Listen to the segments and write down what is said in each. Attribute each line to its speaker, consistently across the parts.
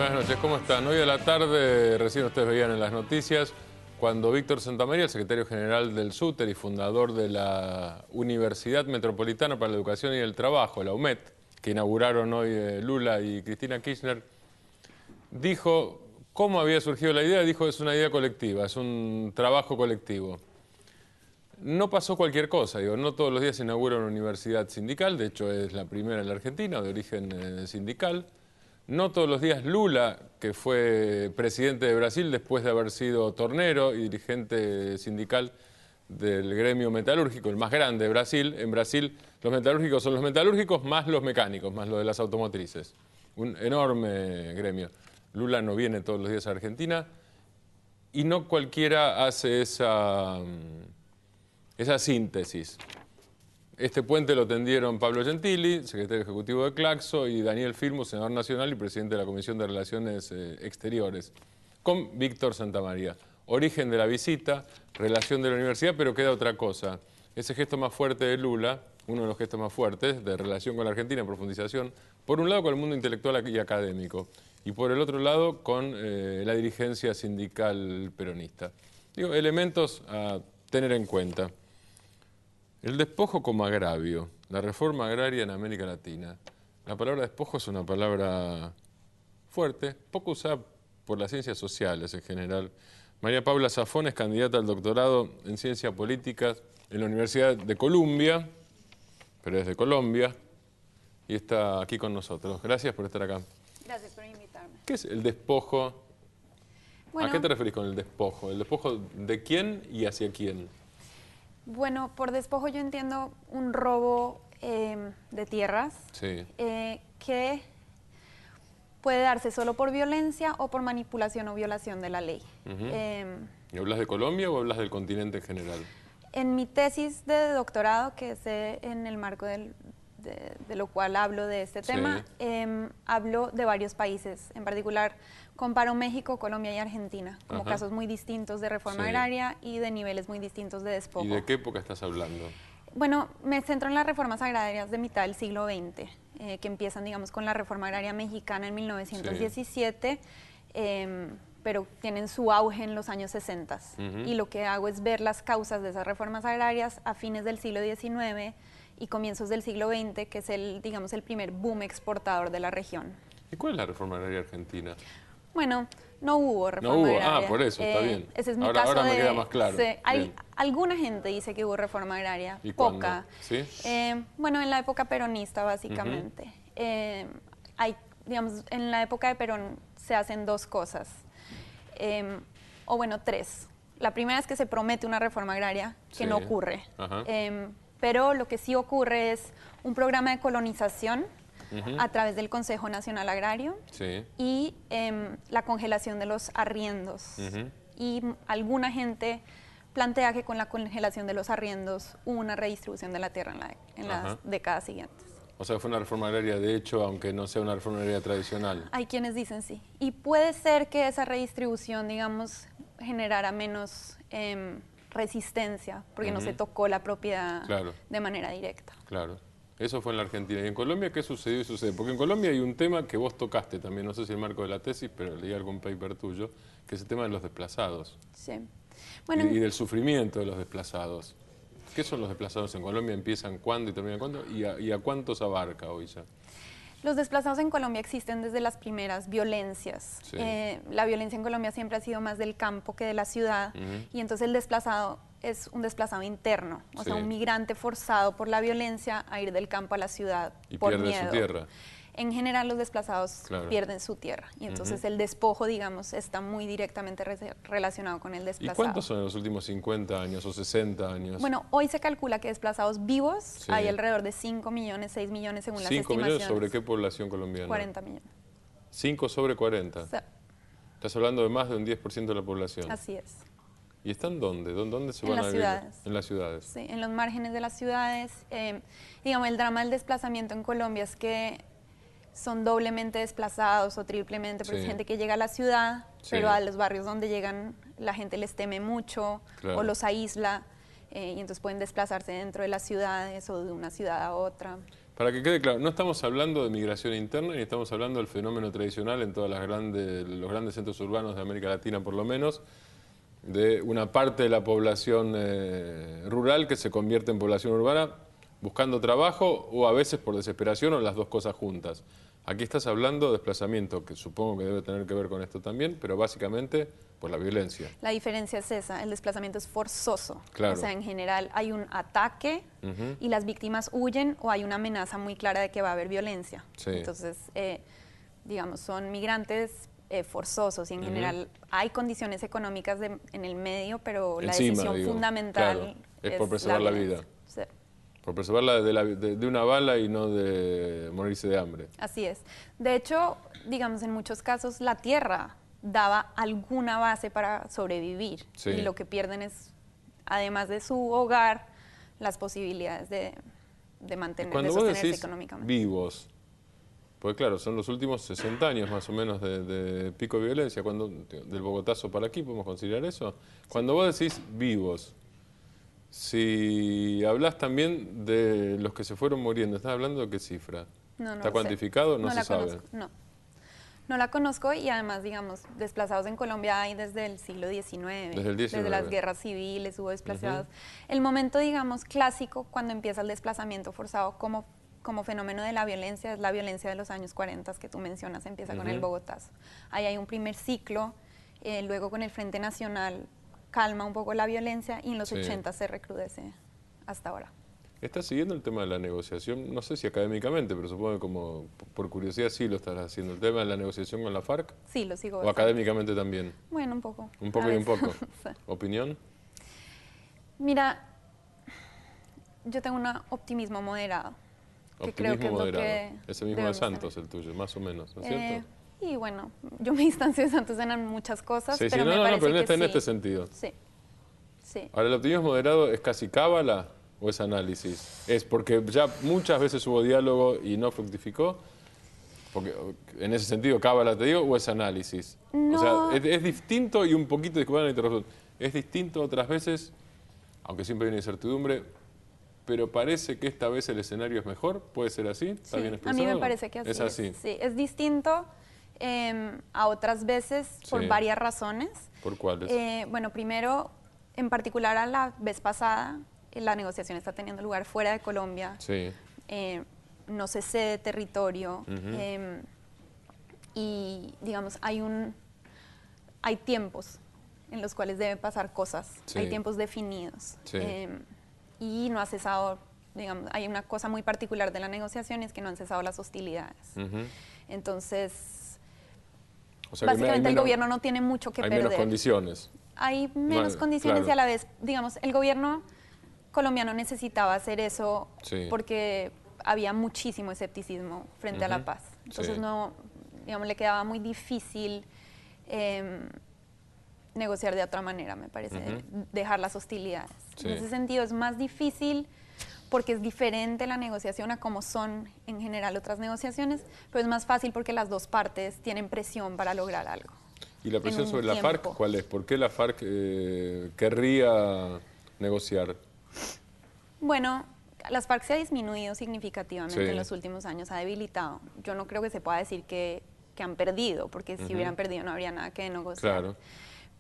Speaker 1: Buenas noches, ¿cómo están? Hoy a la tarde, recién ustedes veían en las noticias, cuando Víctor Santamaría, el secretario general del SUTER y fundador de la Universidad Metropolitana para la Educación y el Trabajo, la UMET, que inauguraron hoy Lula y Cristina Kirchner, dijo cómo había surgido la idea. Dijo: es una idea colectiva, es un trabajo colectivo. No pasó cualquier cosa, digo, no todos los días se inaugura una universidad sindical, de hecho es la primera en la Argentina, de origen sindical. No todos los días Lula, que fue presidente de Brasil después de haber sido tornero y dirigente sindical del gremio metalúrgico, el más grande de Brasil. En Brasil los metalúrgicos son los metalúrgicos más los mecánicos, más los de las automotrices. Un enorme gremio. Lula no viene todos los días a Argentina y no cualquiera hace esa síntesis. Este puente lo tendieron Pablo Gentili, secretario ejecutivo de Claxo, y Daniel Filmus, senador nacional y presidente de la Comisión de Relaciones Exteriores, con Víctor Santamaría. Origen de la visita, relación de la universidad, pero queda otra cosa. Ese gesto más fuerte de Lula, uno de los gestos más fuertes de relación con la Argentina, en profundización, por un lado con el mundo intelectual y académico, y por el otro lado con la dirigencia sindical peronista. Digo, elementos a tener en cuenta. El despojo como agravio, la reforma agraria en América Latina. La palabra despojo es una palabra fuerte, poco usada por las ciencias sociales en general. María Paula Zafón es candidata al doctorado en Ciencias Políticas en la Universidad de Columbia, pero es de Colombia, y está aquí con nosotros. Gracias por estar acá.
Speaker 2: Gracias por invitarme.
Speaker 1: ¿Qué es el despojo?
Speaker 2: Bueno,
Speaker 1: ¿A qué te referís con el despojo? ¿El despojo de quién y hacia quién?
Speaker 2: Bueno, por despojo yo entiendo un robo de tierras,
Speaker 1: Sí.
Speaker 2: Que puede darse solo por violencia o por manipulación o violación de la ley.
Speaker 1: ¿Y hablas de Colombia o hablas del continente en general?
Speaker 2: En mi tesis de doctorado, que es en el marco de lo cual hablo de este tema, hablo de varios países. En particular, comparo México, Colombia y Argentina como casos muy distintos de reforma agraria y de niveles muy distintos de despojo.
Speaker 1: ¿Y de qué época estás hablando?
Speaker 2: Bueno, me centro en las reformas agrarias de mitad del siglo XX, que empiezan, digamos, con la reforma agraria mexicana en 1917, pero tienen su auge en los años 60. Y lo que hago es ver las causas de esas reformas agrarias a fines del siglo XIX y comienzos del siglo XX, que es digamos, el primer boom exportador de la región.
Speaker 1: ¿Y cuál es la reforma agraria argentina?
Speaker 2: Bueno, no hubo reforma agraria.
Speaker 1: Ah, por eso, está bien.
Speaker 2: Ese es mi
Speaker 1: ahora,
Speaker 2: caso
Speaker 1: ahora me queda más claro.
Speaker 2: Alguna gente dice que hubo reforma agraria,
Speaker 1: ¿Y
Speaker 2: poca.
Speaker 1: ¿Sí?
Speaker 2: Bueno, en la época peronista, básicamente. Digamos, en la época de Perón se hacen dos cosas, o bueno, tres. La primera es que se promete una reforma agraria que no ocurre. Pero lo que sí ocurre es un programa de colonización a través del Consejo Nacional Agrario y la congelación de los arriendos. Y alguna gente plantea que con la congelación de los arriendos hubo una redistribución de la tierra en las décadas siguientes.
Speaker 1: O sea, fue una reforma agraria de hecho, aunque no sea una reforma agraria tradicional.
Speaker 2: Hay quienes dicen sí. Y puede ser que esa redistribución, digamos, generara menos resistencia, porque no se tocó la propiedad de manera directa.
Speaker 1: Claro. Eso fue en la Argentina. ¿Y en Colombia qué sucedió y sucede? Porque en Colombia hay un tema que vos tocaste también, no sé si el marco de la tesis, pero leí algún paper tuyo, que es el tema de los desplazados.
Speaker 2: Sí. Bueno,
Speaker 1: y del sufrimiento de los desplazados. ¿Qué son los desplazados en Colombia? ¿Empiezan cuándo y terminan cuándo? ¿Y a cuántos abarca hoy ya?
Speaker 2: Los desplazados en Colombia existen desde las primeras violencias. La violencia en Colombia siempre ha sido más del campo que de la ciudad, y entonces el desplazado es un desplazado interno, o sea, un migrante forzado por la violencia a ir del campo a la ciudad por miedo. Y pierde su tierra. En general los desplazados pierden su tierra, y entonces el despojo, digamos, está muy directamente relacionado con el desplazado.
Speaker 1: ¿Y cuántos son en los últimos 50 años o 60 años?
Speaker 2: Bueno, hoy se calcula que desplazados vivos hay alrededor de 5 millones, 6 millones según las estimaciones. ¿5 millones
Speaker 1: sobre qué población colombiana?
Speaker 2: 40 millones.
Speaker 1: 5 sobre 40.
Speaker 2: Sí.
Speaker 1: Estás hablando de más de un 10% de la población.
Speaker 2: Así es.
Speaker 1: ¿Y están dónde? ¿Dónde se van a vivir? En las ciudades.
Speaker 2: Sí, en los márgenes de las ciudades. Digamos, el drama del desplazamiento en Colombia es que son doblemente desplazados o triplemente, porque es gente que llega a la ciudad, pero a los barrios donde llegan la gente les teme mucho o los aísla, y entonces pueden desplazarse dentro de las ciudades o de una ciudad a otra.
Speaker 1: Para que quede claro, no estamos hablando de migración interna ni estamos hablando del fenómeno tradicional en todos los grandes centros urbanos de América Latina, por lo menos, de una parte de la población rural que se convierte en población urbana buscando trabajo o a veces por desesperación o las dos cosas juntas. Aquí estás hablando de desplazamiento, que supongo que debe tener que ver con esto también, pero básicamente por la violencia.
Speaker 2: La diferencia es esa, el desplazamiento es forzoso.
Speaker 1: Claro.
Speaker 2: O sea, en general hay un ataque y las víctimas huyen o hay una amenaza muy clara de que va a haber violencia.
Speaker 1: Sí.
Speaker 2: Entonces, digamos, son migrantes forzosos y en general hay condiciones económicas en el medio, pero la decisión fundamental
Speaker 1: claro, es por preservar la vida.
Speaker 2: Sí.
Speaker 1: Por preservarla de una bala y no de morirse de hambre.
Speaker 2: Así es. De hecho, digamos, en muchos casos la tierra daba alguna base para sobrevivir.
Speaker 1: Sí.
Speaker 2: Y lo que pierden es, además de su hogar, las posibilidades de mantener, de sostenerse económicamente.
Speaker 1: Vivos, porque claro, son los últimos 60 años más o menos de pico de violencia, del Bogotazo para aquí, ¿podemos considerar eso? Cuando vos decís vivos, si hablas también de los que se fueron muriendo, ¿estás hablando de qué cifra?
Speaker 2: No
Speaker 1: ¿Está cuantificado? No se sabe.
Speaker 2: Conozco, no la conozco y además, digamos, desplazados en Colombia hay desde el siglo XIX.
Speaker 1: Desde el XIX.
Speaker 2: Desde las guerras civiles hubo desplazados. El momento, digamos, clásico cuando empieza el desplazamiento forzado como fenómeno de la violencia es la violencia de los años 40 que tú mencionas, empieza con el Bogotazo. Ahí hay un primer ciclo, luego con el Frente Nacional calma un poco la violencia y en los 80 se recrudece hasta ahora.
Speaker 1: ¿Estás siguiendo el tema de la negociación? No sé si académicamente, pero supongo que como por curiosidad sí lo estás haciendo. ¿El tema de la negociación con la FARC?
Speaker 2: Sí, lo sigo.
Speaker 1: ¿O académicamente también?
Speaker 2: Bueno, un poco.
Speaker 1: Un poco y un poco.
Speaker 2: Sí.
Speaker 1: ¿Opinión?
Speaker 2: Mira, yo tengo un optimismo moderado. Que creo que
Speaker 1: moderado.
Speaker 2: Es
Speaker 1: ese mismo de Santos, el tuyo, más o menos, ¿no es cierto?
Speaker 2: Y bueno, yo me distancio de Santos en muchas cosas,
Speaker 1: sí,
Speaker 2: pero
Speaker 1: sí,
Speaker 2: me parece
Speaker 1: pero
Speaker 2: que
Speaker 1: en este sentido.
Speaker 2: Sí, sí.
Speaker 1: Ahora, ¿el optimismo moderado es casi cábala o es análisis? Es porque ya muchas veces hubo diálogo y no fructificó, porque en ese sentido cábala te digo, o es análisis.
Speaker 2: No.
Speaker 1: O sea, es distinto y un poquito, disculpen la interrupción, es distinto otras veces, aunque siempre hay una incertidumbre, pero parece que esta vez el escenario es mejor. ¿Puede ser así? ¿Está bien expresado?
Speaker 2: A mí me parece que así
Speaker 1: es. Así.
Speaker 2: Sí, es distinto a otras veces por varias razones.
Speaker 1: ¿Por cuáles?
Speaker 2: Bueno, primero, en particular a la vez pasada, la negociación está teniendo lugar fuera de Colombia.
Speaker 1: Sí.
Speaker 2: No se cede territorio. Y, digamos, hay tiempos en los cuales deben pasar cosas.
Speaker 1: Sí.
Speaker 2: Hay tiempos definidos.
Speaker 1: Sí.
Speaker 2: Y no ha cesado, digamos, hay una cosa muy particular de la negociación, es que no han cesado las hostilidades. Entonces, o sea, básicamente el gobierno no tiene mucho que perder.
Speaker 1: Hay menos condiciones.
Speaker 2: Hay menos condiciones y a la vez, digamos, el gobierno colombiano necesitaba hacer eso porque había muchísimo escepticismo frente a la paz. Entonces, no, digamos, le quedaba muy difícil negociar de otra manera, me parece, dejar las hostilidades. En ese sentido es más difícil porque es diferente la negociación a cómo son en general otras negociaciones, pero es más fácil porque las dos partes tienen presión para lograr algo.
Speaker 1: ¿Y la presión sobre la FARC cuál es? ¿Por qué la FARC querría negociar?
Speaker 2: Bueno, las FARC se ha disminuido significativamente en los últimos años, ha debilitado. Yo no creo que se pueda decir que han perdido, porque si hubieran perdido no habría nada que negociar.
Speaker 1: Claro.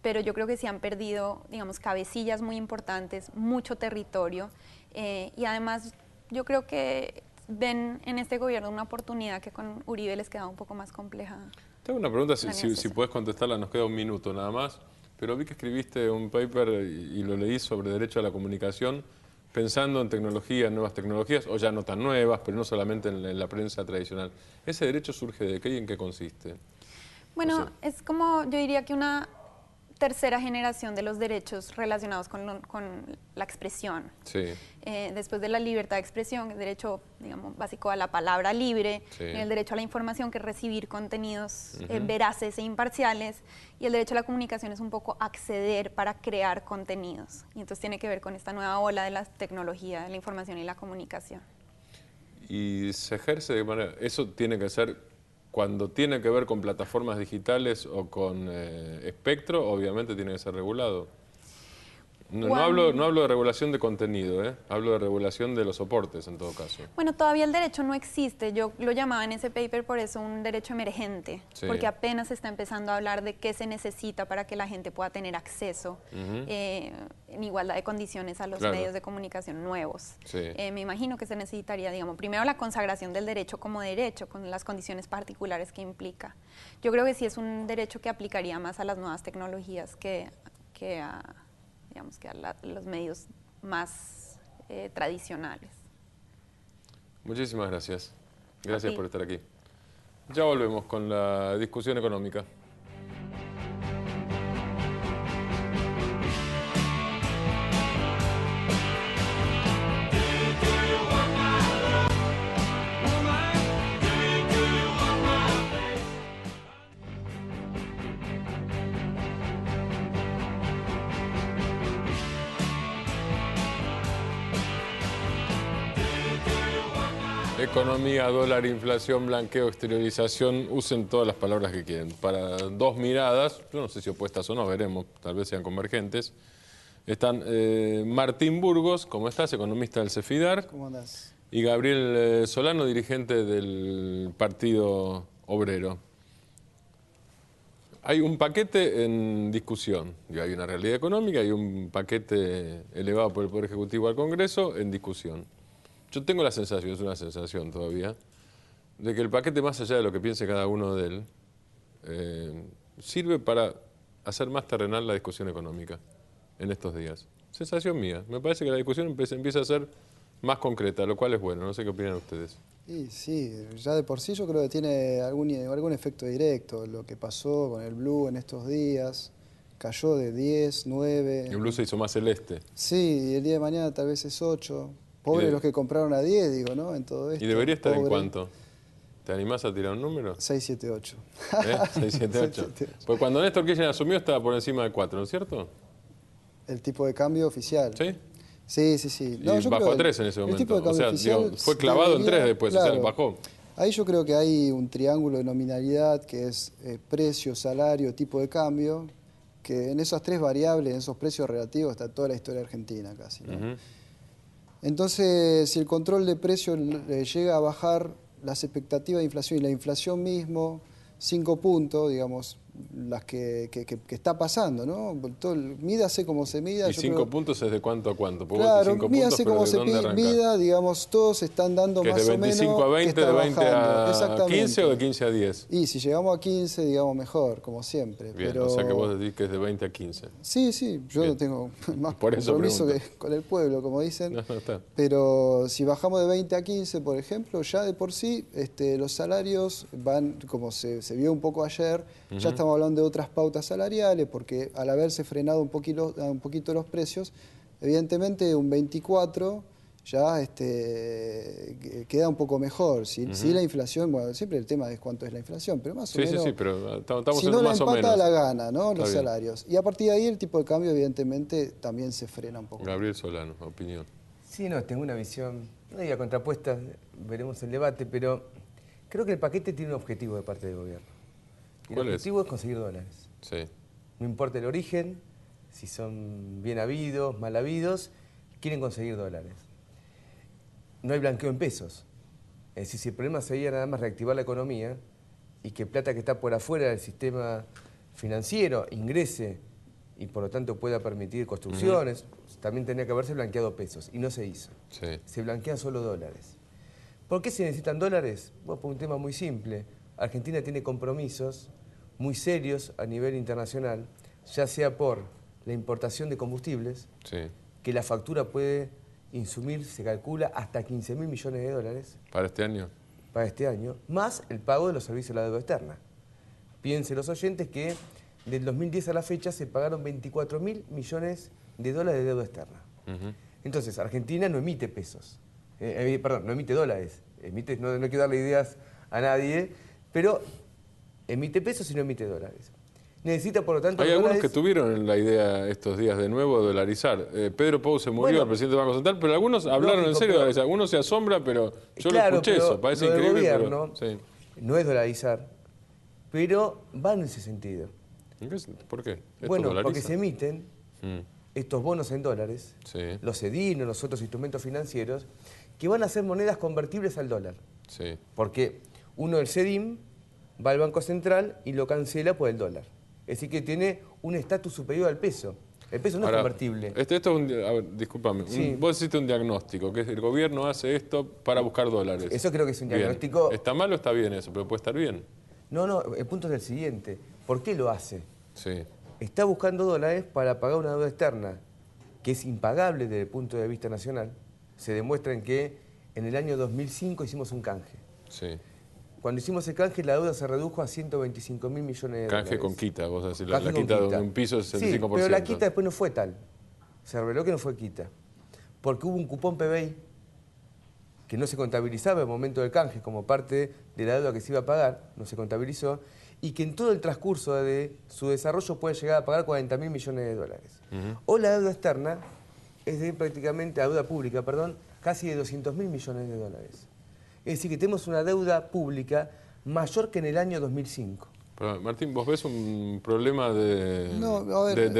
Speaker 2: Pero yo creo que sí han perdido, digamos, cabecillas muy importantes, mucho territorio, y además yo creo que ven en este gobierno una oportunidad que con Uribe les queda un poco más compleja.
Speaker 1: Tengo una pregunta, si puedes contestarla, nos queda un minuto nada más, pero vi que escribiste un paper y lo leí sobre derecho a la comunicación, pensando en tecnología, nuevas tecnologías, o ya no tan nuevas, pero no solamente en la prensa tradicional. ¿Ese derecho surge de qué y en qué consiste?
Speaker 2: Bueno, es como, yo diría que una tercera generación de los derechos relacionados con la expresión.
Speaker 1: Sí.
Speaker 2: Después de la libertad de expresión, el derecho, digamos, básico a la palabra libre, el derecho a la información, que es recibir contenidos veraces e imparciales, y el derecho a la comunicación es un poco acceder para crear contenidos. Y entonces tiene que ver con esta nueva ola de la tecnología, de la información y la comunicación.
Speaker 1: ¿Y se ejerce de manera...? ¿Eso tiene que ser cuando tiene que ver con plataformas digitales o con espectro? Obviamente tiene que ser regulado. No hablo de regulación de contenido, hablo de regulación de los soportes en todo caso.
Speaker 2: Bueno, todavía el derecho no existe. Yo lo llamaba en ese paper por eso un derecho emergente, sí, porque apenas se está empezando a hablar de qué se necesita para que la gente pueda tener acceso en igualdad de condiciones a los medios de comunicación nuevos. Sí. Me imagino que se necesitaría, digamos, primero la consagración del derecho como derecho, con las condiciones particulares que implica. Yo creo que sí es un derecho que aplicaría más a las nuevas tecnologías que a los medios más tradicionales.
Speaker 1: Muchísimas gracias. Gracias por estar aquí. Ya volvemos con la discusión económica. Economía, dólar, inflación, blanqueo, exteriorización, usen todas las palabras que quieren. Para dos miradas, yo no sé si opuestas o no, veremos, tal vez sean convergentes. Están Martín Burgos, ¿cómo estás? Economista del Cefidar.
Speaker 3: ¿Cómo andás?
Speaker 1: Y Gabriel Solano, dirigente del Partido Obrero. Hay un paquete en discusión, hay una realidad económica y un paquete elevado por el Poder Ejecutivo al Congreso en discusión. Yo tengo la sensación, es una sensación todavía, de que el paquete, más allá de lo que piense cada uno de él, sirve para hacer más terrenal la discusión económica en estos días. Sensación mía. Me parece que la discusión empieza a ser más concreta, lo cual es bueno. No sé qué opinan ustedes.
Speaker 3: Sí, ya de por sí yo creo que tiene algún efecto directo. Lo que pasó con el blue en estos días, cayó de 10, 9...
Speaker 1: El blue se hizo más celeste.
Speaker 3: Sí, y el día de mañana tal vez es 8. Pobres los que compraron a 10, digo, ¿no? En todo esto.
Speaker 1: ¿Y debería estar en cuánto? ¿Te animás a tirar un número?
Speaker 3: 678.
Speaker 1: 678. Pues cuando Néstor Kirchner asumió estaba por encima de 4, ¿no es cierto?
Speaker 3: El tipo de cambio oficial.
Speaker 1: ¿Sí?
Speaker 3: Sí.
Speaker 1: No, y bajó a 3 en ese momento.
Speaker 3: El tipo de cambio oficial
Speaker 1: fue clavado en 3 después, claro, o sea, bajó.
Speaker 3: Ahí yo creo que hay un triángulo de nominalidad que es precio, salario, tipo de cambio, que en esas tres variables, en esos precios relativos, está toda la historia argentina casi, ¿no? Entonces, si el control de precios llega a bajar las expectativas de inflación y la inflación mismo, 5 puntos, digamos, las que está pasando, ¿no? Mídase como se mida.
Speaker 1: ¿Y 5 puntos es de cuánto a cuánto?
Speaker 3: Claro, mídase como se mida, digamos, todos están dando más o menos...
Speaker 1: ¿De 25 a 20, de 20 a 15 o de 15 a 10?
Speaker 3: Y si llegamos a 15, digamos, mejor, como siempre.
Speaker 1: Bien,
Speaker 3: pero...
Speaker 1: o sea que vos decís que es de 20 a 15.
Speaker 3: Sí, yo no tengo más compromiso que con el pueblo, como dicen.
Speaker 1: No está.
Speaker 3: Pero si bajamos de 20 a 15, por ejemplo, ya de por sí los salarios van, como se vio un poco ayer, ya estamos hablando de otras pautas salariales, porque al haberse frenado un poquito los precios, evidentemente un 24 ya queda un poco mejor. Si la inflación, bueno, siempre el tema es cuánto es la inflación, pero más o menos...
Speaker 1: Sí, pero estamos
Speaker 3: si no la empata, la gana, ¿no? Los salarios. Y a partir de ahí el tipo de cambio, evidentemente, también se frena un poco.
Speaker 1: Gabriel Solano, opinión.
Speaker 4: Sí, tengo una visión, no diría contrapuesta, veremos el debate, pero creo que el paquete tiene un objetivo de parte del gobierno. El objetivo es conseguir dólares.
Speaker 1: Sí.
Speaker 4: No importa el origen, si son bien habidos, mal habidos, quieren conseguir dólares. No hay blanqueo en pesos. Es decir, si el problema sería nada más reactivar la economía y que plata que está por afuera del sistema financiero ingrese y por lo tanto pueda permitir construcciones, también tendría que haberse blanqueado pesos y no se hizo.
Speaker 1: Sí.
Speaker 4: Se blanquean solo dólares. ¿Por qué se necesitan dólares? Bueno, por un tema muy simple. Argentina tiene compromisos muy serios a nivel internacional, ya sea por la importación de combustibles, que la factura puede insumir, se calcula, hasta 15.000 millones de dólares.
Speaker 1: ¿Para este año?
Speaker 4: Para este año, más el pago de los servicios de la deuda externa. Piensen los oyentes que del 2010 a la fecha se pagaron 24.000 millones de dólares de deuda externa. Entonces, Argentina no emite pesos, no emite dólares, no quiero darle ideas a nadie, pero emite pesos y no emite dólares. Necesita, por lo tanto...
Speaker 1: Hay algunos que tuvieron la idea estos días de nuevo de dolarizar. Pedro Pou se murió, el presidente del Banco Central, pero algunos hablaron en serio de dolarizar. Algunos se asombra, pero yo lo escuché eso, parece increíble.
Speaker 4: Gobierno, no es dolarizar, pero va en ese sentido.
Speaker 1: ¿Por qué?
Speaker 4: Bueno, porque se emiten estos bonos en dólares, los CEDIN o los otros instrumentos financieros, que van a ser monedas convertibles al dólar. Porque uno del CEDIM va al Banco Central y lo cancela por el dólar. Es decir, que tiene un estatus superior al peso. El peso no es convertible.
Speaker 1: Esto es discúlpame, vos hiciste un diagnóstico, que el gobierno hace esto para buscar dólares.
Speaker 4: Eso creo que es un diagnóstico...
Speaker 1: Bien. ¿Está mal o está bien eso? Pero puede estar bien.
Speaker 4: No, el punto es el siguiente. ¿Por qué lo hace? Está buscando dólares para pagar una deuda externa, que es impagable desde el punto de vista nacional. Se demuestra en que en el año 2005 hicimos un canje. Cuando hicimos el canje, la deuda se redujo a 125.000 millones de dólares.
Speaker 1: Canje con quita, vos decís, la quita de un piso es el 65%.
Speaker 4: Sí, pero la quita después no fue tal. Se reveló que no fue quita. Porque hubo un cupón PBI que no se contabilizaba en el momento del canje como parte de la deuda que se iba a pagar, no se contabilizó, y que en todo el transcurso de su desarrollo puede llegar a pagar 40.000 millones de dólares. O la deuda externa es de prácticamente, la deuda pública, perdón, casi de 200.000 millones de dólares. Es decir, que tenemos una deuda pública mayor que en el año 2005.
Speaker 1: Pero, Martín, ¿vos ves un problema de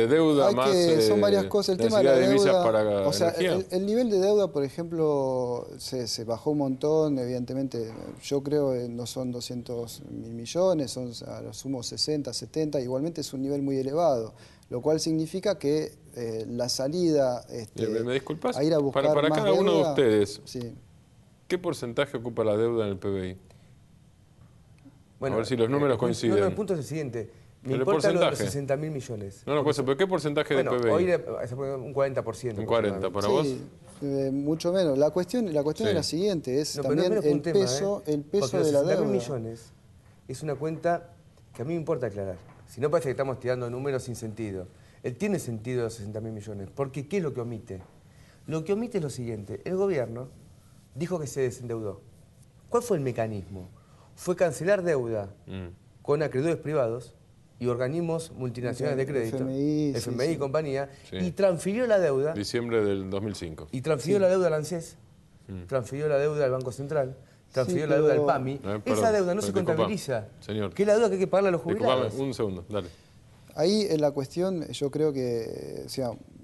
Speaker 3: deuda
Speaker 1: más?
Speaker 3: Son varias cosas. El tema de la deuda,
Speaker 1: para
Speaker 3: o sea, el nivel de deuda, por ejemplo, se bajó un montón, evidentemente. Yo creo que no son 200.000 millones, son a lo sumo 60, 70. Igualmente es un nivel muy elevado, lo cual significa que la salida
Speaker 1: ¿Me disculpas?
Speaker 3: A ir a buscar
Speaker 1: para
Speaker 3: más
Speaker 1: cada uno de ustedes,
Speaker 3: sí.
Speaker 1: ¿qué porcentaje ocupa la deuda en el PBI?
Speaker 4: Bueno,
Speaker 1: a ver si los números coinciden.
Speaker 4: No, el punto es el siguiente. Me importa lo de los 60.000 millones.
Speaker 1: No, pues, ¿pero qué porcentaje de PBI?
Speaker 4: Hoy un 40%.
Speaker 1: Un 40%, ¿para vos?
Speaker 3: Mucho menos. La cuestión es la siguiente, es también el peso de la deuda.
Speaker 4: 60.000 millones es una cuenta que a mí me importa aclarar. Si no parece que estamos tirando números sin sentido. Tiene sentido los 60.000 millones, porque ¿qué es lo que omite? Lo que omite es lo siguiente. El gobierno dijo que se desendeudó. ¿Cuál fue el mecanismo? Fue cancelar deuda con acreedores privados y organismos multinacionales de crédito, FMI y compañía, y transfirió la deuda...
Speaker 1: Diciembre del 2005.
Speaker 4: Y transfirió la deuda al ANSES, transfirió la deuda al Banco Central, transfirió la deuda al PAMI. Esa deuda no se contabiliza.
Speaker 1: Señor.
Speaker 4: ¿Qué es la deuda que hay que pagarle a los jubilados?
Speaker 1: Un segundo, dale.
Speaker 3: Ahí en la cuestión yo creo que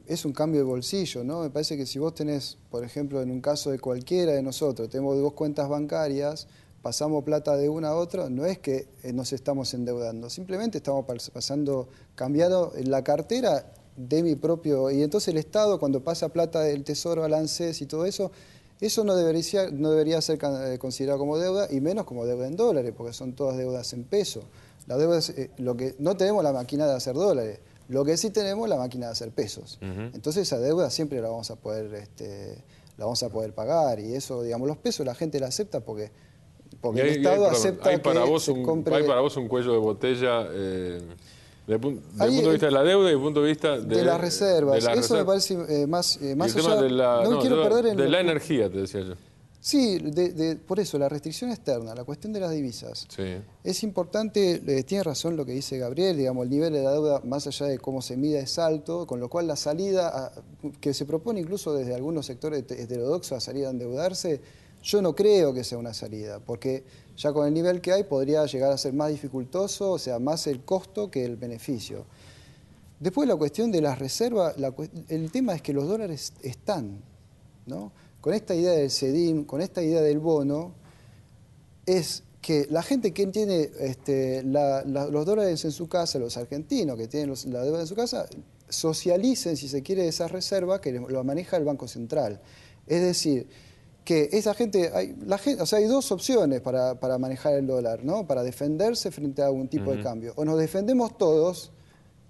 Speaker 3: es un cambio de bolsillo, ¿no? Me parece que si vos tenés, por ejemplo, en un caso de cualquiera de nosotros, tenemos 2 cuentas bancarias, pasamos plata de una a otra, no es que nos estamos endeudando, simplemente estamos cambiando la cartera de mi propio... Y entonces el Estado, cuando pasa plata del Tesoro al ANSES y todo eso no debería ser considerado como deuda, y menos como deuda en dólares, porque son todas deudas en peso. La deuda es, no tenemos la máquina de hacer dólares, lo que sí tenemos es la máquina de hacer pesos. Entonces esa deuda siempre la vamos a poder pagar, y eso, digamos, los pesos la gente la acepta porque el Estado acepta
Speaker 1: ¿Hay para vos un cuello de botella desde el punto de vista de la deuda y desde el punto de vista
Speaker 3: de las reservas? Eso me parece más allá de
Speaker 1: la energía, te decía yo.
Speaker 3: Sí, por eso, la restricción externa, la cuestión de las divisas. Es importante, tiene razón lo que dice Gabriel, digamos, el nivel de la deuda, más allá de cómo se mide, es alto, con lo cual la salida, que se propone incluso desde algunos sectores heterodoxos a salir a endeudarse, yo no creo que sea una salida, porque ya con el nivel que hay podría llegar a ser más dificultoso, o sea, más el costo que el beneficio. Después la cuestión de las reservas, el tema es que los dólares están, ¿no? Con esta idea del CEDIM, con esta idea del bono, es que la gente que tiene los dólares en su casa, los argentinos que tienen la deuda en su casa, socialicen, si se quiere, esas reservas que lo maneja el Banco Central. Es decir, que esa gente, hay 2 opciones para manejar el dólar, ¿no? Para defenderse frente a algún tipo de cambio. O nos defendemos todos,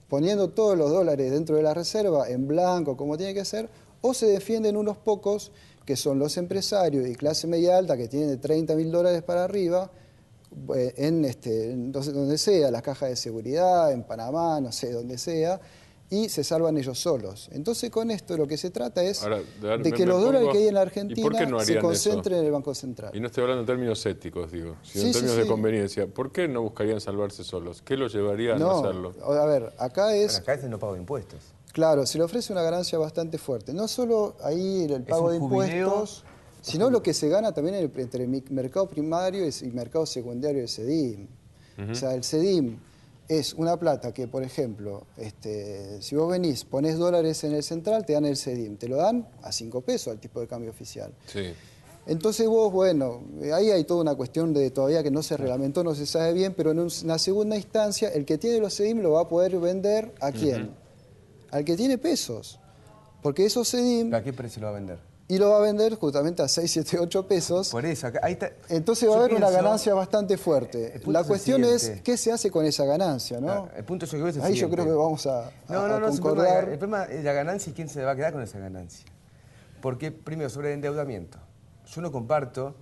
Speaker 3: poniendo todos los dólares dentro de la reserva, en blanco, como tiene que ser, o se defienden unos pocos, que son los empresarios y clase media alta, que tienen de $30.000 para arriba, donde sea, las cajas de seguridad, en Panamá, no sé, donde sea, y se salvan ellos solos. Entonces, con esto lo que se trata es de que los dólares que hay en la Argentina se concentren en el Banco Central.
Speaker 1: Y no estoy hablando en términos éticos, digo, sino en términos de conveniencia. ¿Por qué no buscarían salvarse solos? ¿Qué los llevaría a no hacerlo?
Speaker 3: A ver, acá es
Speaker 4: el no pago de impuestos.
Speaker 3: Claro, se le ofrece una ganancia bastante fuerte. No solo ahí el pago de impuestos, sino lo que se gana también entre el mercado primario y mercado secundario del CEDIM. O sea, el CEDIM es una plata que, por ejemplo, si vos venís, ponés dólares en el central, te dan el CEDIM, te lo dan a 5 pesos al tipo de cambio oficial.
Speaker 1: Sí.
Speaker 3: Entonces vos, bueno, ahí hay toda una cuestión de todavía que no se reglamentó, no se sabe bien, pero en una segunda instancia, el que tiene los CEDIM lo va a poder vender ¿a quién? Al que tiene pesos. Porque esos CEDIM...
Speaker 4: ¿A qué precio lo va a vender?
Speaker 3: Y lo va a vender justamente a 6, 7, 8 pesos.
Speaker 4: Por eso, ahí está.
Speaker 3: Entonces va a haber una ganancia bastante fuerte. La cuestión es qué se hace con esa ganancia, ¿no?
Speaker 4: Claro, el punto yo creo es el
Speaker 3: ahí
Speaker 4: siguiente.
Speaker 3: Yo creo que vamos a concordar.
Speaker 4: El problema es la ganancia y quién se va a quedar con esa ganancia. Porque, primero, sobre el endeudamiento. Yo no comparto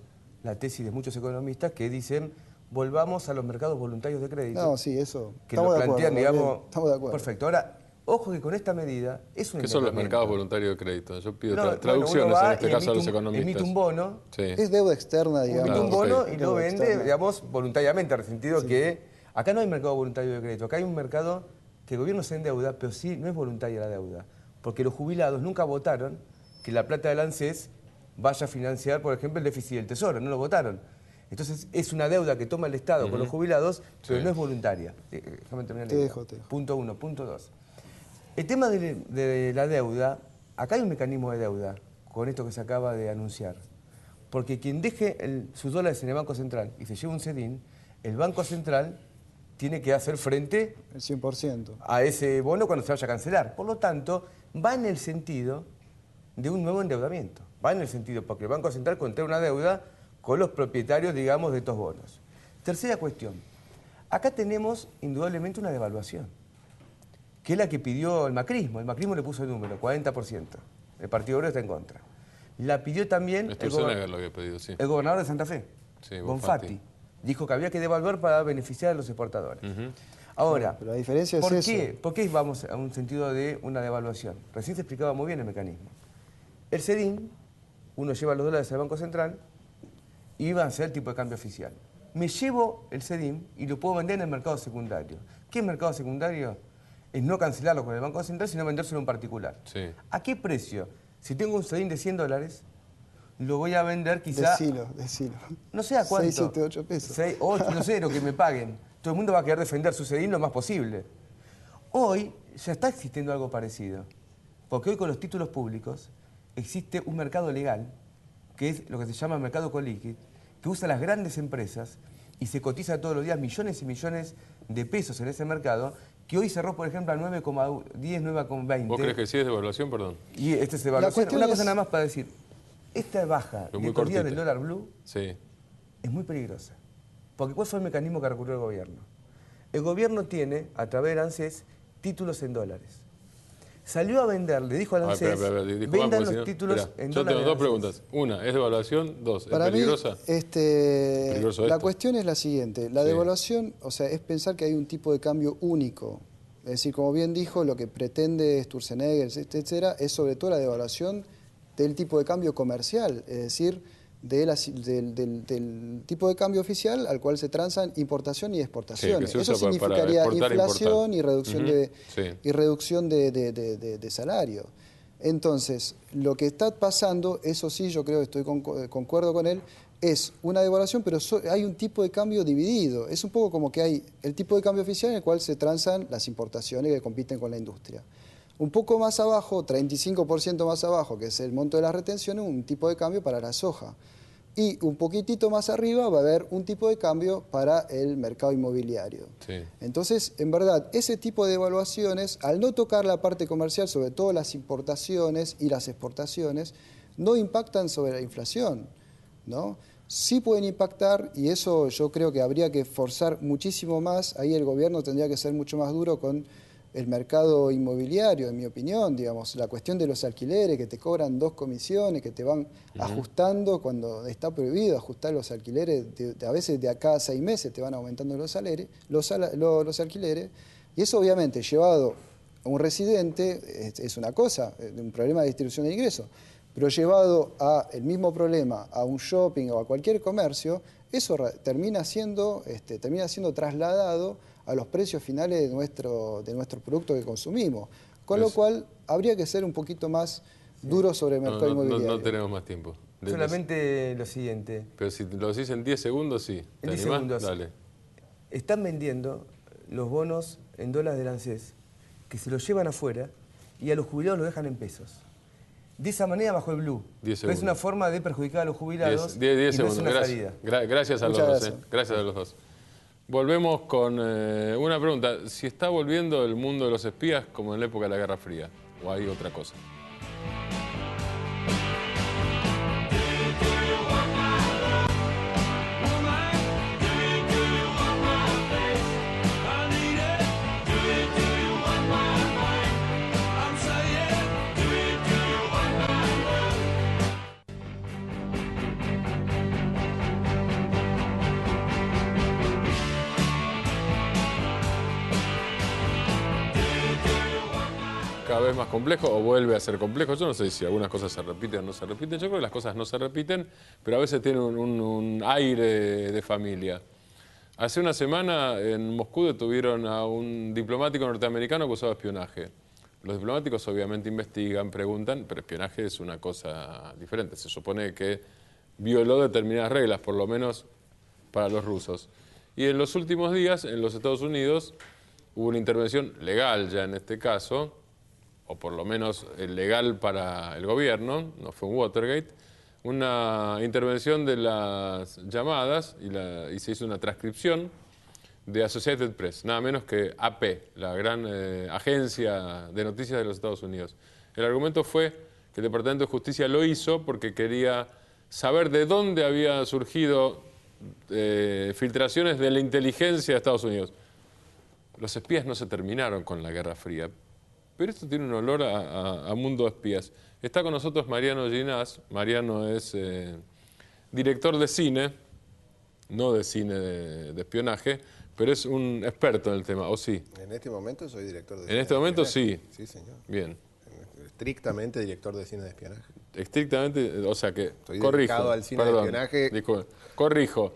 Speaker 4: la tesis de muchos economistas que dicen volvamos a los mercados voluntarios de crédito.
Speaker 3: No, sí, eso.
Speaker 4: Que lo plantean, digamos.
Speaker 3: Estamos de acuerdo.
Speaker 4: Perfecto. Ahora, ojo que con esta medida es un
Speaker 1: ¿Qué son los mercados voluntarios de crédito? Yo pido traducciones en este caso a los economistas.
Speaker 4: Emite un bono.
Speaker 1: Sí.
Speaker 3: Es deuda externa, digamos.
Speaker 4: Emite un bono y lo
Speaker 3: Deuda
Speaker 4: vende,
Speaker 3: externa.
Speaker 4: digamos, voluntariamente, en el sentido que acá no hay mercado voluntario de crédito. Acá hay un mercado que el gobierno se endeuda, pero sí no es voluntaria la deuda. Porque los jubilados nunca votaron que la plata del ANSES vaya a financiar, por ejemplo, el déficit del Tesoro. No lo votaron. Entonces, es una deuda que toma el Estado con los jubilados, pero no es voluntaria. Déjame terminar.
Speaker 3: Te dejo.
Speaker 4: Punto 1. Punto 2. El tema de la deuda, acá hay un mecanismo de deuda, con esto que se acaba de anunciar. Porque quien deje sus dólares en el Banco Central y se lleve un CEDIN, el Banco Central tiene que hacer frente
Speaker 3: el 100%.
Speaker 4: A ese bono cuando se vaya a cancelar. Por lo tanto, va en el sentido de un nuevo endeudamiento. Va en el sentido, porque el Banco Central contrae una deuda con los propietarios, digamos, de estos bonos. Tercera cuestión. Acá tenemos indudablemente una devaluación, que es la que pidió el macrismo. El macrismo le puso el número, 40%. El Partido Obrero está en contra. La pidió también el gobernador de Santa Fe, sí, Bonfatti. Dijo que había que devaluar para beneficiar a los exportadores. Ahora,
Speaker 3: pero la diferencia es eso.
Speaker 4: ¿Por qué vamos a un sentido de una devaluación? Recién se explicaba muy bien el mecanismo. El CEDIN, uno lleva los dólares al Banco Central y va a ser el tipo de cambio oficial. Me llevo el CEDIN y lo puedo vender en el mercado secundario. ¿Qué es mercado secundario? Es no cancelarlo con el Banco Central, sino vendérselo a un particular.
Speaker 1: Sí.
Speaker 4: ¿A qué precio? Si tengo un CEDIN de $100, lo voy a vender quizá...
Speaker 3: Decilo.
Speaker 4: No sé a cuánto.
Speaker 3: 6, 7, 8 pesos.
Speaker 4: 6, 8, no sé, lo que me paguen. Todo el mundo va a querer defender su CEDIN lo más posible. Hoy ya está existiendo algo parecido. Porque hoy con los títulos públicos existe un mercado legal, que es lo que se llama mercado colíquid, que usa las grandes empresas y se cotiza todos los días millones y millones de pesos en ese mercado, que hoy cerró, por ejemplo, a 9,10, 9,20.
Speaker 1: ¿Vos crees que sí es devaluación, perdón?
Speaker 4: Y esta es devaluación. Una cosa nada más para decir, esta baja de corrida del dólar blue es muy peligrosa. Porque ¿cuál fue el mecanismo que recurrió el gobierno? El gobierno tiene, a través de ANSES, títulos en dólares. Salió a vender, le dijo al ANSES, vendan los títulos en dólares.
Speaker 1: Yo tengo dos preguntas. Una, ¿es devaluación? Dos, ¿es peligrosa?
Speaker 3: La cuestión es la siguiente. La devaluación, o sea, es pensar que hay un tipo de cambio único. Es decir, como bien dijo, lo que pretende Sturzenegger, etcétera, es sobre todo la devaluación del tipo de cambio comercial, es decir, del tipo de cambio oficial al cual se transan importación y exportaciones.
Speaker 1: Sí,
Speaker 3: eso significaría
Speaker 1: para
Speaker 3: inflación y reducción de salario. Entonces, lo que está pasando, eso sí, yo creo que concuerdo con él, es una devaluación, pero hay un tipo de cambio dividido. Es un poco como que hay el tipo de cambio oficial en el cual se transan las importaciones que compiten con la industria. Un poco más abajo, 35% más abajo, que es el monto de las retenciones, un tipo de cambio para la soja. Y un poquitito más arriba va a haber un tipo de cambio para el mercado inmobiliario. Sí. Entonces, en verdad, ese tipo de devaluaciones, al no tocar la parte comercial, sobre todo las importaciones y las exportaciones, no impactan sobre la inflación, ¿no? Sí pueden impactar, y eso yo creo que habría que forzar muchísimo más. Ahí el gobierno tendría que ser mucho más duro con el mercado inmobiliario, en mi opinión, digamos, la cuestión de los alquileres, que te cobran 2 comisiones, que te van ajustando cuando está prohibido ajustar los alquileres, a veces de acá a 6 meses te van aumentando los alquileres, y eso obviamente llevado a un residente es una cosa, un problema de distribución de ingresos, pero llevado a el mismo problema a un shopping o a cualquier comercio, eso termina siendo trasladado a los precios finales de nuestro producto que consumimos. Con lo cual, habría que ser un poquito más duro sobre el mercado inmobiliario.
Speaker 1: No tenemos más tiempo.
Speaker 4: Solamente lo siguiente.
Speaker 1: Pero si lo decís en 10 segundos, sí. ¿Te animás?
Speaker 4: Segundos.
Speaker 1: Dale.
Speaker 4: Están vendiendo los bonos en dólares del ANSES, que se los llevan afuera y a los jubilados los dejan en pesos. De esa manera bajó el blue. Es una forma de perjudicar a los jubilados.
Speaker 1: 10
Speaker 4: y no
Speaker 1: segundos.
Speaker 4: es una salida.
Speaker 1: Gracias a los dos. Gracias a los dos. Volvemos con una pregunta. Si está volviendo el mundo de los espías como en la época de la Guerra Fría, o hay otra cosa. Cada vez más complejo o vuelve a ser complejo. Yo no sé si algunas cosas se repiten o no se repiten. Yo creo que las cosas no se repiten, pero a veces tienen un aire de familia. Hace una semana en Moscú detuvieron a un diplomático norteamericano acusado de espionaje. Los diplomáticos obviamente investigan, preguntan, pero espionaje es una cosa diferente. Se supone que violó determinadas reglas, por lo menos para los rusos. Y en los últimos días, en los Estados Unidos, hubo una intervención legal ya en este caso, o por lo menos legal para el gobierno, no fue un Watergate, una intervención de las llamadas y se hizo una transcripción de Associated Press, nada menos que AP, la gran agencia de noticias de los Estados Unidos. El argumento fue que el Departamento de Justicia lo hizo porque quería saber de dónde habían surgido filtraciones de la inteligencia de Estados Unidos. Los espías no se terminaron con la Guerra Fría, pero esto tiene un olor a mundo de espías. Está con nosotros Mariano Ginás. Mariano es director de cine, no de cine de espionaje, pero es un experto en el tema, ¿o sí?
Speaker 5: En este momento soy director de cine.
Speaker 1: En este momento sí.
Speaker 5: Sí, señor.
Speaker 1: Bien.
Speaker 5: Estrictamente director de cine de espionaje.
Speaker 1: Estrictamente, o sea que,
Speaker 5: estoy
Speaker 1: corrijo,
Speaker 5: dedicado al cine de espionaje.
Speaker 1: Corrijo.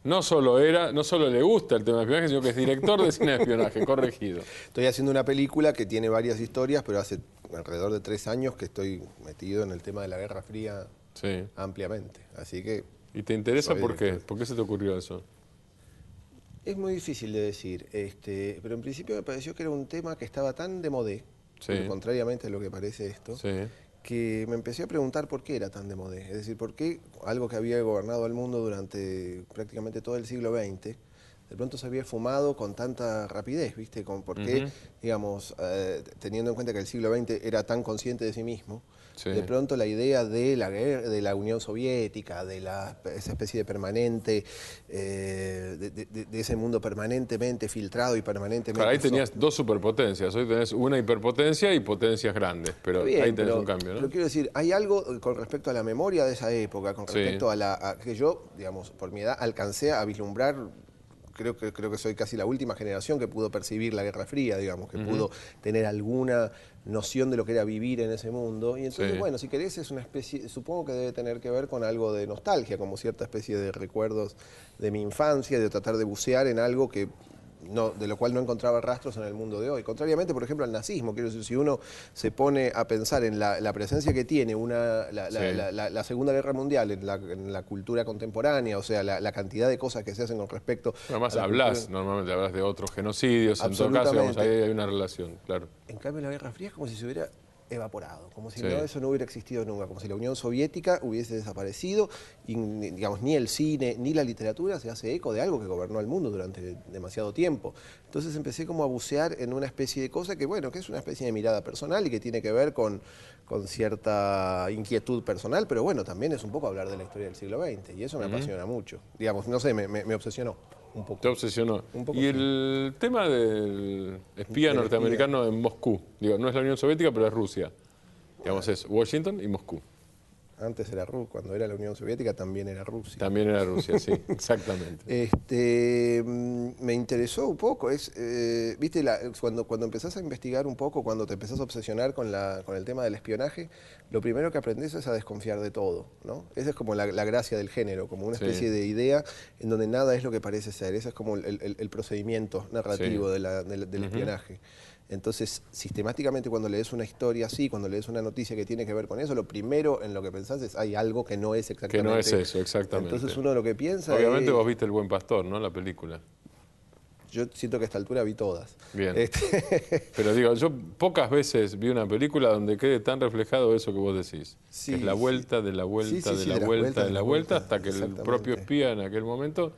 Speaker 1: No solo le gusta el tema de espionaje, sino que es director de cine de espionaje, corregido.
Speaker 5: Estoy haciendo una película que tiene varias historias, pero hace alrededor de 3 años que estoy metido en el tema de la Guerra Fría ampliamente. Así que...
Speaker 1: ¿Y te interesa por qué? ¿Por qué se te ocurrió eso?
Speaker 5: Es muy difícil de decir, pero en principio me pareció que era un tema que estaba tan de modé, contrariamente a lo que parece esto, que me empecé a preguntar por qué era tan de modé. Es decir, por qué algo que había gobernado el mundo durante prácticamente todo el siglo XX, de pronto se había esfumado con tanta rapidez, ¿viste? ¿Por qué, digamos, teniendo en cuenta que el siglo XX era tan consciente de sí mismo, de pronto la idea de la guerra, de la Unión Soviética, de esa especie de permanente, de ese mundo permanentemente filtrado y permanentemente...
Speaker 1: Claro, ahí tenías dos superpotencias, hoy tenés una hiperpotencia y potencias grandes, pero bien, ahí tenés un cambio, ¿no?
Speaker 5: Pero quiero decir, hay algo con respecto a la memoria de esa época, con respecto a que yo, digamos, por mi edad, alcancé a vislumbrar. Creo que soy casi la última generación que pudo percibir la Guerra Fría, digamos, que pudo tener alguna noción de lo que era vivir en ese mundo. Y entonces, bueno, si querés, es una especie, supongo que debe tener que ver con algo de nostalgia, como cierta especie de recuerdos de mi infancia, de tratar de bucear en algo que de lo cual no encontraba rastros en el mundo de hoy. Contrariamente, por ejemplo, al nazismo, quiero decir, si uno se pone a pensar en la presencia que tiene la Segunda Guerra Mundial en la cultura contemporánea, o sea, la cantidad de cosas que se hacen con respecto...
Speaker 1: Además normalmente hablas de otros genocidios, en todo caso, digamos, ahí hay una relación, claro.
Speaker 5: En cambio, la Guerra Fría es como si se hubiera evaporado, como si eso no hubiera existido nunca, como si la Unión Soviética hubiese desaparecido y, digamos, ni el cine ni la literatura se hace eco de algo que gobernó el mundo durante demasiado tiempo. Entonces empecé como a bucear en una especie de cosa que, bueno, que es una especie de mirada personal y que tiene que ver con cierta inquietud personal, pero bueno, también es un poco hablar de la historia del siglo XX y eso me apasiona mucho. Digamos, no sé, me obsesionó. Un poco.
Speaker 1: Te obsesionó. Y el tema del espía norteamericano en Moscú, digo, no es la Unión Soviética, pero es Rusia. Digamos, es Washington y Moscú.
Speaker 5: Antes era Rusia, cuando era la Unión Soviética también era Rusia.
Speaker 1: También era Rusia, sí, exactamente.
Speaker 5: Me interesó un poco, viste, cuando empezás a investigar un poco, cuando te empezás a obsesionar con el tema del espionaje, lo primero que aprendes es a desconfiar de todo, ¿no? Esa es como la gracia del género, como una especie de idea en donde nada es lo que parece ser. Ese es como el procedimiento narrativo del espionaje. Entonces, sistemáticamente cuando lees una historia así, cuando lees una noticia que tiene que ver con eso, lo primero en lo que pensás es hay algo que no es exactamente.
Speaker 1: Que no es eso, exactamente.
Speaker 5: Entonces uno lo que piensa
Speaker 1: Obviamente vos viste El Buen Pastor, ¿no? La película.
Speaker 5: yo siento que a esta altura vi todas.
Speaker 1: Bien. Pero digo, yo pocas veces vi una película donde quede tan reflejado eso que vos decís.
Speaker 5: Sí,
Speaker 1: que es la vuelta de la vuelta, de la vuelta, de la vuelta, hasta que el propio espía en aquel momento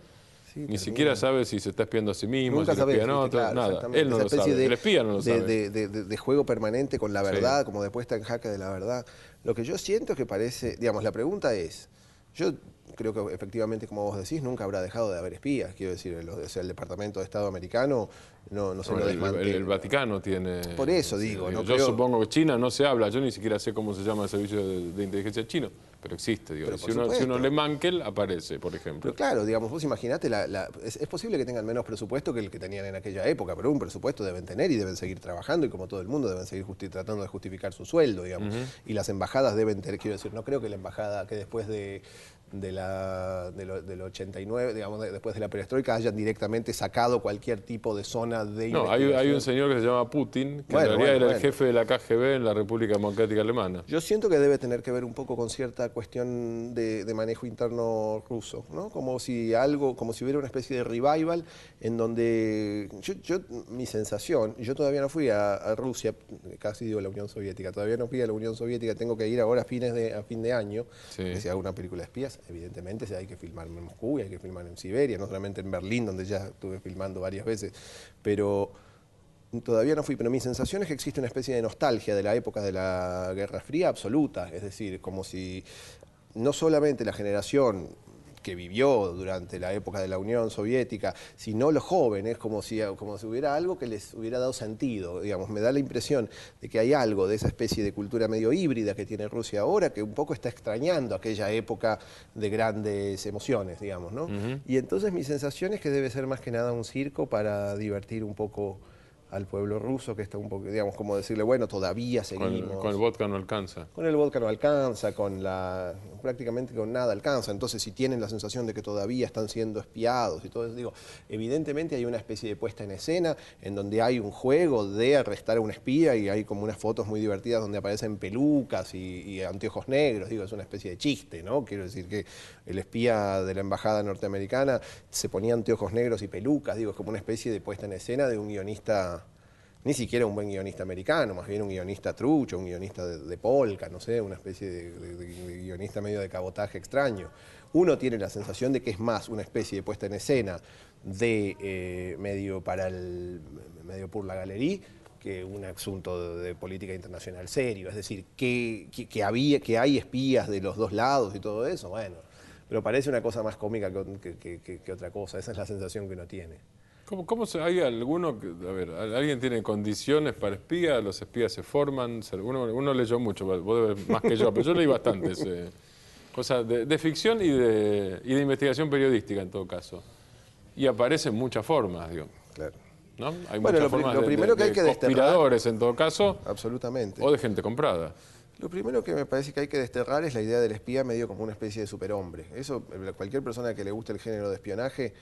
Speaker 1: ni siquiera sabe si se está espiando a sí mismo, si lo espían a otro,
Speaker 5: claro,
Speaker 1: nada. Él no lo sabe, el espía no lo sabe.
Speaker 5: De juego permanente con la verdad, como de puesta en jaque de la verdad. Lo que yo siento es que parece, digamos, la pregunta es, yo creo que efectivamente, como vos decís, nunca habrá dejado de haber espías. Quiero decir, el Departamento de Estado americano no se lo desmantela.
Speaker 1: El Vaticano tiene...
Speaker 5: Por eso digo.
Speaker 1: Yo supongo que China no se habla, yo ni siquiera sé cómo se llama el servicio de inteligencia chino, pero existe. Digo. Pero si uno lee Mankel, aparece, por ejemplo.
Speaker 5: Pero claro, digamos, vos imaginate, es posible que tengan menos presupuesto que el que tenían en aquella época, pero un presupuesto deben tener y deben seguir trabajando, y como todo el mundo deben seguir tratando de justificar su sueldo, digamos. Y las embajadas deben tener, quiero decir, no creo que la embajada que después del 89, digamos, después de la perestroika, hayan directamente sacado cualquier tipo de zona de investigación.
Speaker 1: No, hay un señor que se llama Putin, que en realidad era el jefe de la KGB en la República Democrática Alemana.
Speaker 5: Yo siento que debe tener que ver un poco con cierta cuestión de manejo interno ruso, ¿no? Como si hubiera una especie de revival en donde mi sensación, yo todavía no fui a Rusia, casi digo la Unión Soviética, todavía no fui a la Unión Soviética, tengo que ir ahora a fin de año, que si hago una película de espías, evidentemente hay que filmar en Moscú y hay que filmar en Siberia, no solamente en Berlín, donde ya estuve filmando varias veces, pero todavía no fui. Pero mi sensación es que existe una especie de nostalgia de la época de la Guerra Fría absoluta, es decir, como si no solamente la generación que vivió durante la época de la Unión Soviética, sino los jóvenes, como si hubiera algo que les hubiera dado sentido. Digamos, me da la impresión de que hay algo de esa especie de cultura medio híbrida que tiene Rusia ahora, que un poco está extrañando aquella época de grandes emociones, digamos, ¿no? Y entonces mi sensación es que debe ser más que nada un circo para divertir un poco al pueblo ruso, que está un poco, digamos, como decirle, bueno, todavía seguimos.
Speaker 1: Con el vodka no alcanza.
Speaker 5: Con el vodka no alcanza, prácticamente con nada alcanza. Entonces, si tienen la sensación de que todavía están siendo espiados y todo eso, digo, evidentemente hay una especie de puesta en escena en donde hay un juego de arrestar a un espía y hay como unas fotos muy divertidas donde aparecen pelucas y anteojos negros, digo, es una especie de chiste, ¿no? Quiero decir que el espía de la embajada norteamericana se ponía anteojos negros y pelucas, digo, es como una especie de puesta en escena de un guionista, ni siquiera un buen guionista americano, más bien un guionista trucho, un guionista de polka, no sé, una especie de guionista medio de cabotaje extraño. Uno tiene la sensación de que es más una especie de puesta en escena de medio pour la galerie que un asunto de política internacional serio, es decir, que hay espías de los dos lados y todo eso, bueno, pero parece una cosa más cómica que otra cosa, esa es la sensación que uno tiene.
Speaker 1: ¿Hay alguno que, a ver, alguien tiene condiciones para espía? ¿Los espías se forman? Uno leyó mucho, vos debes más que yo, pero yo leí bastantes cosas de ficción y de investigación periodística en todo caso. Y aparecen muchas formas, digo.
Speaker 5: Claro.
Speaker 1: ¿No? Hay muchas formas
Speaker 5: lo primero que hay que
Speaker 1: conspiradores en todo caso.
Speaker 5: Absolutamente.
Speaker 1: O de gente comprada.
Speaker 5: Lo primero que me parece que hay que desterrar es la idea del espía medio como una especie de superhombre. Eso, cualquier persona que le guste el género de espionaje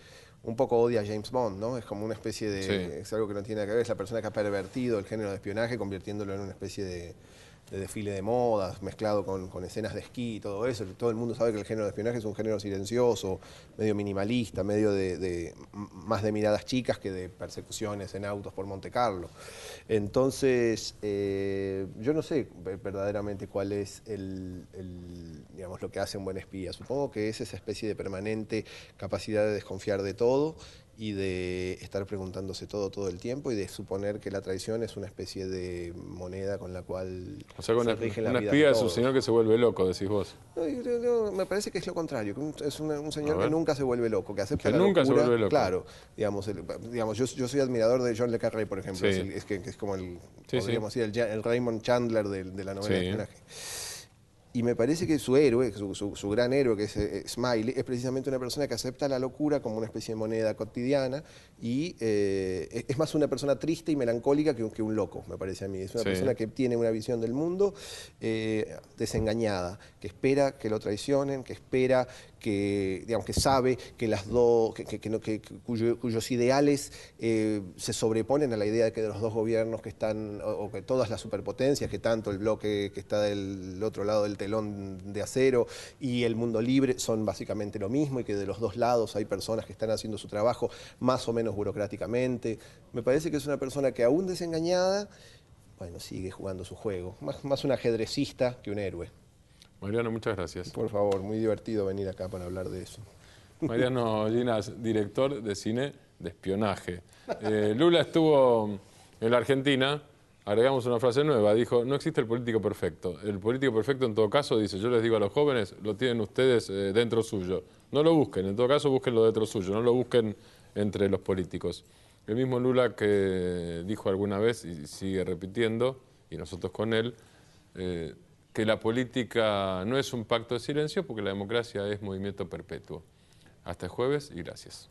Speaker 5: un poco odia a James Bond, ¿no? Es como una especie de... Sí. Es algo que no tiene nada que ver, es la persona que ha pervertido el género de espionaje convirtiéndolo en una especie de desfile de modas, mezclado con escenas de esquí y todo eso. Todo el mundo sabe que el género de espionaje es un género silencioso, medio minimalista, medio más de miradas chicas que de persecuciones en autos por Monte Carlo. Entonces, yo no sé verdaderamente cuál es digamos, lo que hace un buen espía. Supongo que es esa especie de permanente capacidad de desconfiar de todo y de estar preguntándose todo el tiempo y de suponer que la traición es una especie de moneda con la cual
Speaker 1: se rige la vida. Un espía es un señor que se vuelve loco, decís vos.
Speaker 5: No, me parece que es lo contrario, que es un señor que nunca se vuelve loco, que acepta la
Speaker 1: nunca
Speaker 5: locura.
Speaker 1: Se vuelve loco.
Speaker 5: Claro, digamos, yo soy admirador de John le Carré, por ejemplo, sí. que es como podríamos decir, el Raymond Chandler de la novela de espionaje. Y me parece que su héroe, su gran héroe, que es Smiley, es precisamente una persona que acepta la locura como una especie de moneda cotidiana y es más una persona triste y melancólica que un loco, me parece a mí. Es una persona que tiene una visión del mundo desengañada, que espera que lo traicionen, que espera que sabe que cuyos ideales se sobreponen a la idea de que de los dos gobiernos que están, o que todas las superpotencias, que tanto el bloque que está del otro lado del telón de acero y el mundo libre son básicamente lo mismo y que de los dos lados hay personas que están haciendo su trabajo más o menos burocráticamente. Me parece que es una persona que aún desengañada, bueno, sigue jugando su juego. Más un ajedrecista que un héroe.
Speaker 1: Mariano, muchas gracias.
Speaker 5: Por favor, muy divertido venir acá para hablar de eso.
Speaker 1: Mariano Ginas, director de cine de espionaje. Lula estuvo en la Argentina, agregamos una frase nueva, dijo, no existe el político perfecto. El político perfecto en todo caso, dice, yo les digo a los jóvenes, lo tienen ustedes dentro suyo. No lo busquen, en todo caso búsquenlo dentro suyo, no lo busquen entre los políticos. El mismo Lula que dijo alguna vez, y sigue repitiendo, y nosotros con él, que la política no es un pacto de silencio porque la democracia es movimiento perpetuo. Hasta el jueves y gracias.